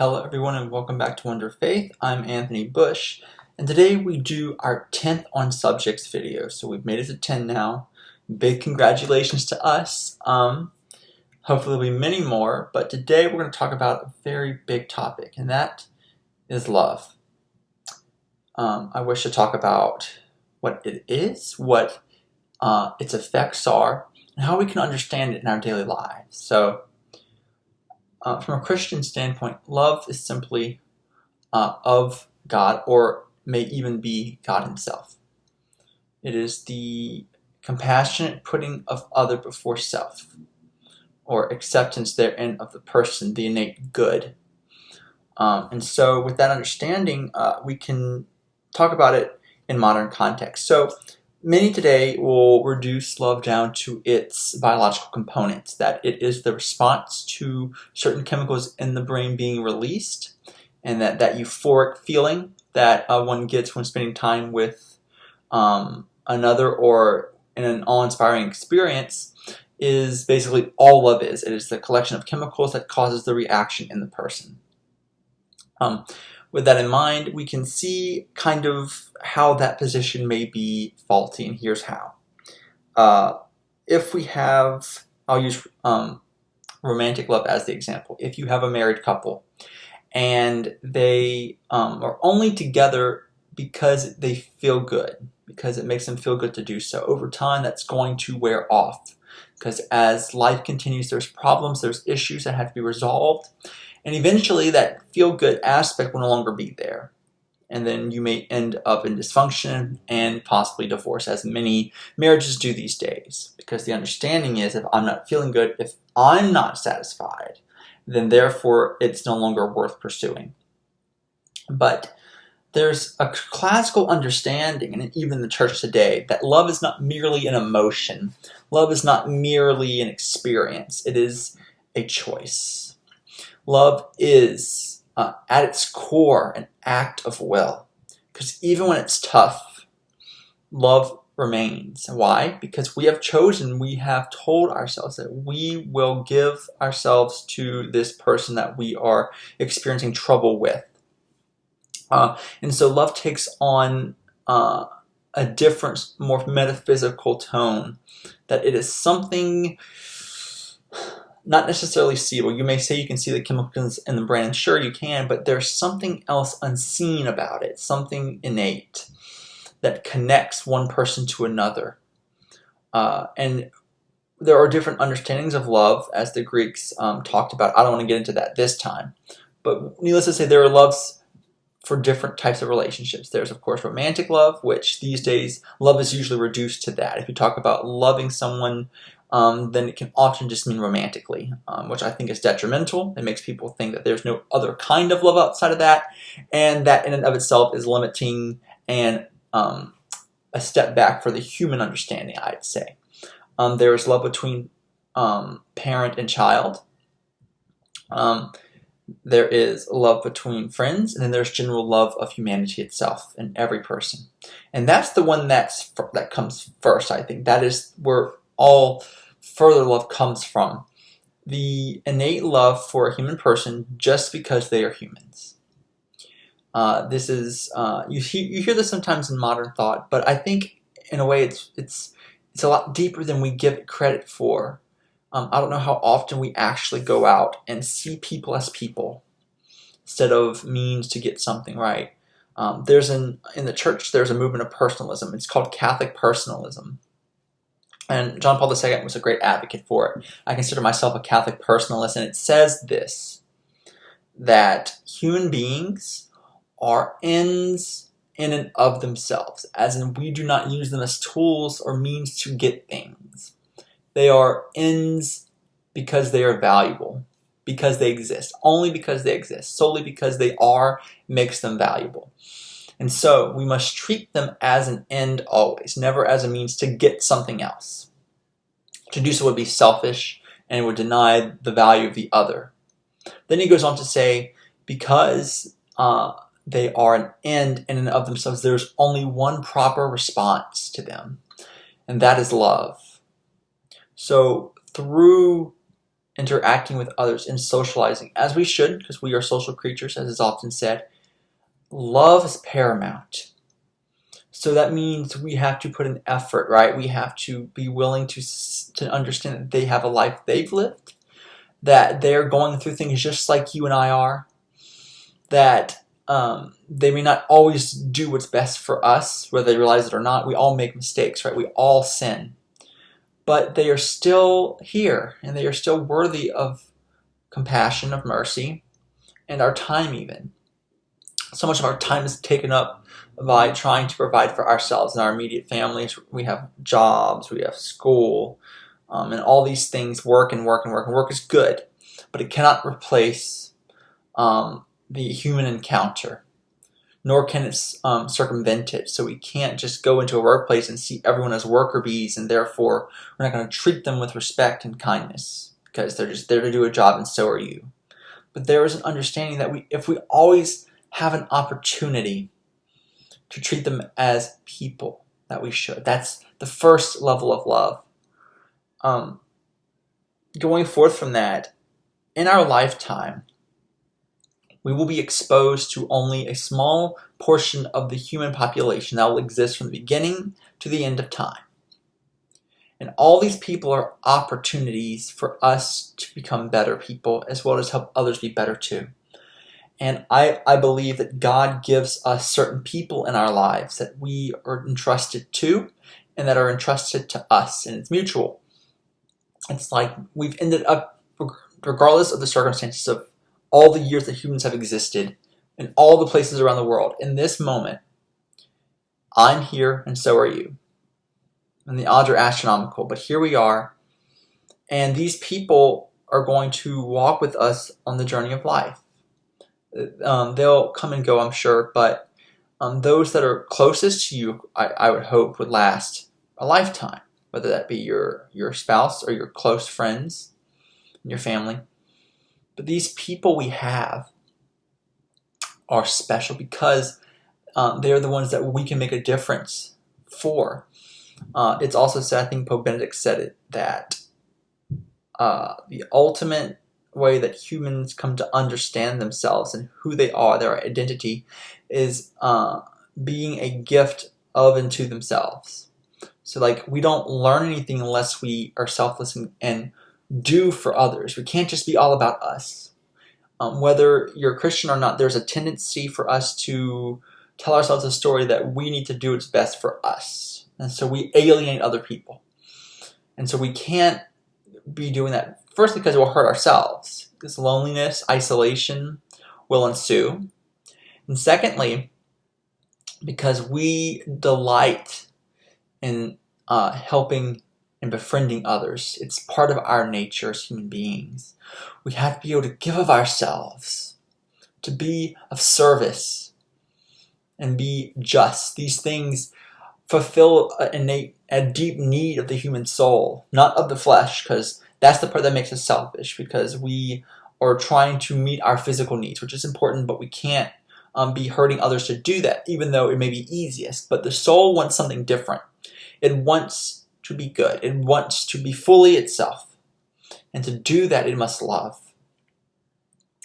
Hello everyone and welcome back to Wonder Faith. I'm Anthony Bush and today we do our 10th on subjects video. So we've made it to 10 now. Big congratulations to us. Hopefully there'll be many more, but today we're going to talk about a very big topic, and that is love. I wish to talk about what it is, what its effects are, and how we can understand it in our daily lives. So from a Christian standpoint, love is simply of God, or may even be God himself. It is the compassionate putting of other before self, or acceptance therein of the person, the innate good. And so with that understanding, we can talk about it in modern context. So many today will reduce love down to its biological components, that it is the response to certain chemicals in the brain being released, and that euphoric feeling that one gets when spending time with another or in an awe-inspiring experience is basically all love is. It is the collection of chemicals that causes the reaction in the person. With that in mind, we can see kind of how that position may be faulty, and here's how. If we have, I'll use romantic love as the example. If you have a married couple and they are only together because they feel good, because it makes them feel good to do so, over time that's going to wear off, because as life continues, there's problems, there's issues that have to be resolved. And eventually that feel-good aspect will no longer be there. And then you may end up in dysfunction and possibly divorce, as many marriages do these days. Because the understanding is, if I'm not feeling good, if I'm not satisfied, then therefore it's no longer worth pursuing. But there's a classical understanding, and even in the church today, that love is not merely an emotion. Love is not merely an experience. It is a choice. Love is, at its core, an act of will. Because even when it's tough, love remains. Why? Because we have chosen, we have told ourselves that we will give ourselves to this person that we are experiencing trouble with. And so love takes on a different, more metaphysical tone, that it is something not necessarily seeable. You may say you can see the chemicals in the brain, and sure you can, but there's something else unseen about it, something innate that connects one person to another. And there are different understandings of love, as the Greeks talked about. I don't want to get into that this time, but needless to say, there are loves for different types of relationships. There's, of course, romantic love, which these days, love is usually reduced to that. If you talk about loving someone, then it can often just mean romantically, which I think is detrimental. It makes people think that there's no other kind of love outside of that, and that in and of itself is limiting and a step back for the human understanding, I'd say. There is love between parent and child. There is love between friends, and then there's general love of humanity itself in every person. And that's the one that comes first, I think. That is where all further love comes from. The innate love for a human person just because they are humans. This is, you hear this sometimes in modern thought, but I think in a way it's a lot deeper than we give it credit for. I don't know how often we actually go out and see people as people instead of means to get something right. In the church, there's a movement of personalism. It's called Catholic personalism. And John Paul II was a great advocate for it. I consider myself a Catholic personalist, and it says this, that human beings are ends in and of themselves, as in we do not use them as tools or means to get things. They are ends because they are valuable, because they exist, only because they exist, solely because they are makes them valuable. And so we must treat them as an end always, never as a means to get something else. To do so would be selfish and would deny the value of the other. Then he goes on to say, because they are an end in and of themselves, there's only one proper response to them, and that is love. So through interacting with others and socializing, as we should, because we are social creatures, as is often said, love is paramount. So that means we have to put an effort, right? We have to be willing to understand that they have a life they've lived, that they're going through things just like you and I are, that they may not always do what's best for us, whether they realize it or not. We all make mistakes, right? We all sin. But they are still here, and they are still worthy of compassion, of mercy, and our time even. So much of our time is taken up by trying to provide for ourselves and our immediate families. We have jobs, we have school, and all these things work and work and work. And work is good, but it cannot replace the human encounter, nor can it circumvent it. So we can't just go into a workplace and see everyone as worker bees, and therefore we're not going to treat them with respect and kindness because they're just there to do a job and so are you. But there is an understanding that if we always have an opportunity to treat them as people, that we should. That's the first level of love. Going forth from that, in our lifetime, we will be exposed to only a small portion of the human population that will exist from the beginning to the end of time. And all these people are opportunities for us to become better people, as well as help others be better too. And I believe that God gives us certain people in our lives that we are entrusted to and that are entrusted to us, and it's mutual. It's like we've ended up, regardless of the circumstances of all the years that humans have existed in all the places around the world, in this moment, I'm here and so are you. And the odds are astronomical, but here we are. And these people are going to walk with us on the journey of life. They'll come and go, I'm sure, but those that are closest to you, I would hope, would last a lifetime, whether that be your spouse or your close friends and your family. But these people we have are special because they're the ones that we can make a difference for. It's also said, I think Pope Benedict said it, that the ultimate way that humans come to understand themselves and who they are, their identity, is being a gift of and to themselves. So like we don't learn anything unless we are selfless and do for others. We can't just be all about us. Whether you're a Christian or not, there's a tendency for us to tell ourselves a story that we need to do what's best for us. And so we alienate other people. And so we can't be doing that, firstly because it will hurt ourselves, because loneliness, isolation will ensue. And secondly, because we delight in helping and befriending others. It's part of our nature as human beings. We have to be able to give of ourselves, to be of service, and be just. These things fulfill a deep need of the human soul, not of the flesh, because that's the part that makes us selfish, because we are trying to meet our physical needs, which is important, but we can't be hurting others to do that, even though it may be easiest. But the soul wants something different. It wants to be good. It wants to be fully itself. And to do that, it must love.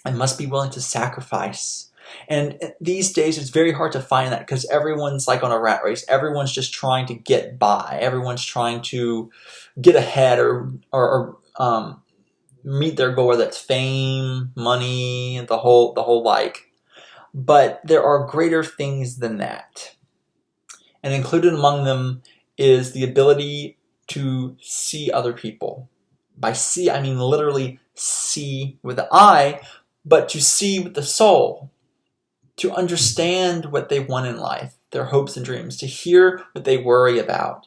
It must be willing to sacrifice. And these days, it's very hard to find that because everyone's like on a rat race. Everyone's just trying to get by. Everyone's trying to get ahead or meet their goal, whether that's fame, money, the whole like. But there are greater things than that. And included among them is the ability to see other people. By see, I mean literally see with the eye, but to see with the soul. To understand what they want in life, their hopes and dreams, to hear what they worry about,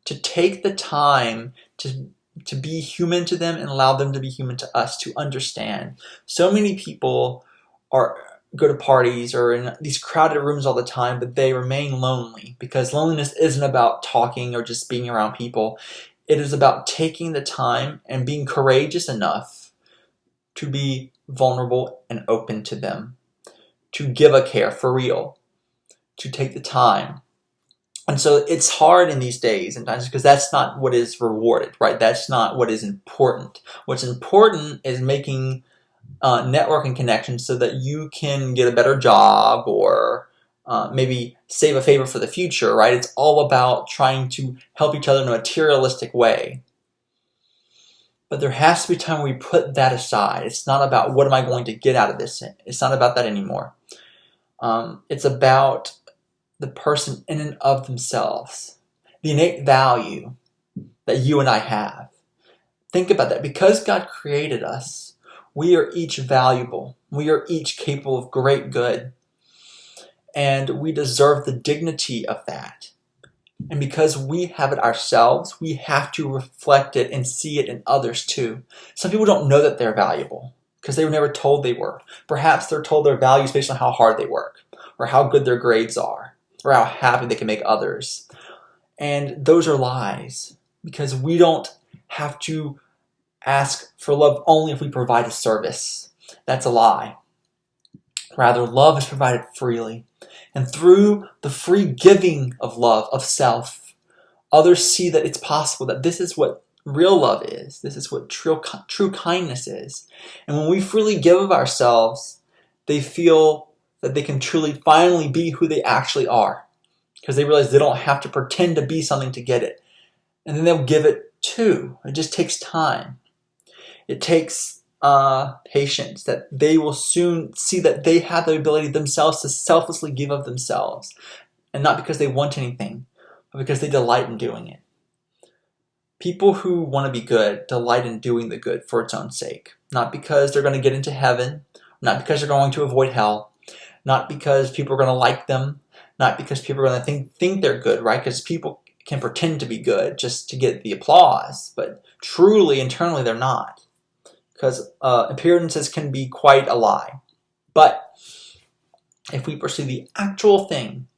to take the time to be human to them and allow them to be human to us, to understand. So many people go to parties or in these crowded rooms all the time, but they remain lonely because loneliness isn't about talking or just being around people. It is about taking the time and being courageous enough to be vulnerable and open to them, to give a care for real, to take the time And so it's hard in these days and times because that's not what is rewarded, right? That's not what is important. What's important is making networking connections so that you can get a better job or maybe save a favor for the future, right? It's all about trying to help each other in a materialistic way. But there has to be time where we put that aside. It's not about what am I going to get out of this. It's not about that anymore. It's about the person in and of themselves, the innate value that you and I have. Think about that. Because God created us, we are each valuable. We are each capable of great good. And we deserve the dignity of that. And because we have it ourselves, we have to reflect it and see it in others too. Some people don't know that they're valuable because they were never told they were. Perhaps they're told their values based on how hard they work or how good their grades are or how happy they can make others. And those are lies because we don't have to ask for love only if we provide a service. That's a lie. Rather, love is provided freely. And through the free giving of love, of self, others see that it's possible, that this is what real love is. This is what true kindness is. And when we freely give of ourselves, they feel that they can truly finally be who they actually are. Because they realize they don't have to pretend to be something to get it. And then they'll give it too. It just takes time. It takes patience, that they will soon see that they have the ability themselves to selflessly give of themselves. And not because they want anything, but because they delight in doing it. People who want to be good delight in doing the good for its own sake. Not because they're going to get into heaven, not because they're going to avoid hell, not because people are going to like them, not because people are going to think they're good, right? Because people can pretend to be good just to get the applause, but truly, internally, they're not. Because appearances can be quite a lie. But if we pursue the actual thing,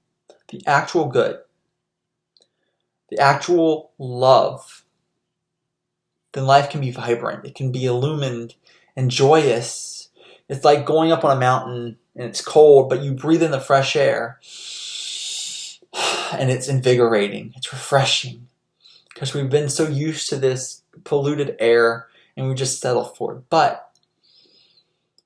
the actual good, the actual love, then life can be vibrant. It can be illumined and joyous. It's like going up on a mountain and it's cold, but you breathe in the fresh air and it's invigorating. It's refreshing because we've been so used to this polluted air and we just settle for it. But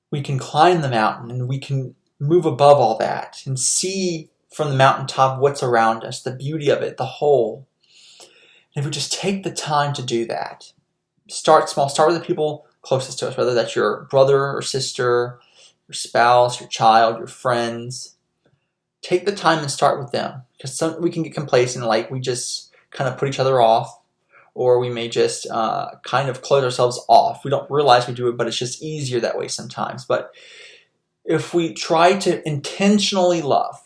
we can climb the mountain and we can move above all that and see from the mountaintop what's around us, the beauty of it, the whole. And if we just take the time to do that, start small, start with the people closest to us, whether that's your brother or sister, your spouse, your child, your friends. Take the time and start with them. Because we can get complacent, like we just kind of put each other off. Or we may just kind of close ourselves off. We don't realize we do it, but it's just easier that way sometimes. But if we try to intentionally love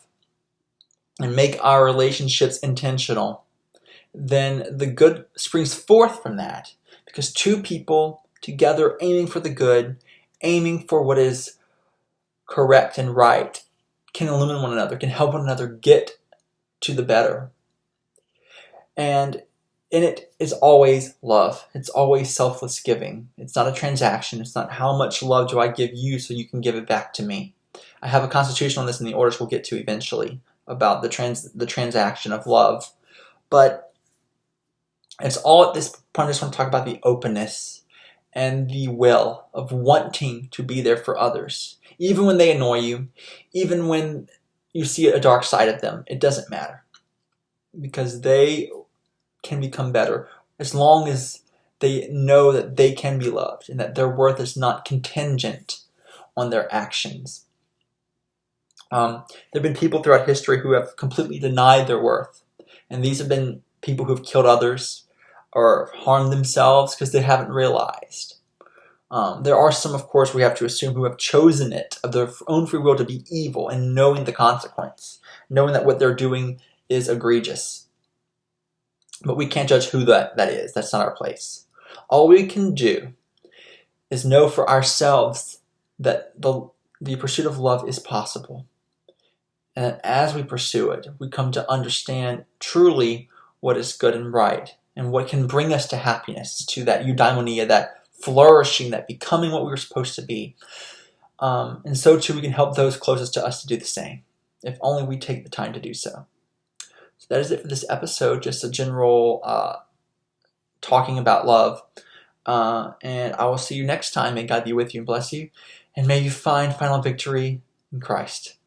and make our relationships intentional, then the good springs forth from that. Because two people together aiming for the good, aiming for what is correct and right, can illumine one another, can help one another get to the better. And in it is always love. It's always selfless giving. It's not a transaction. It's not how much love do I give you so you can give it back to me. I have a constitution on this in the orders we'll get to eventually about the transaction of love. But it's all at this point I just want to talk about the openness and the will of wanting to be there for others. Even when they annoy you, even when you see a dark side of them, it doesn't matter. Because they can become better as long as they know that they can be loved and that their worth is not contingent on their actions. There have been people throughout history who have completely denied their worth, and these have been people who have killed others or harmed themselves because they haven't realized. There are some, of course, we have to assume who have chosen it of their own free will to be evil and knowing the consequence, knowing that what they're doing is egregious. But we can't judge who that is. That's not our place. All we can do is know for ourselves that the pursuit of love is possible. And as we pursue it, we come to understand truly what is good and right and what can bring us to happiness, to that eudaimonia, that flourishing, that becoming what we were supposed to be. And so too we can help those closest to us to do the same, if only we take the time to do so. So that is it for this episode, just a general talking about love. And I will see you next time. May God be with you and bless you. And may you find final victory in Christ.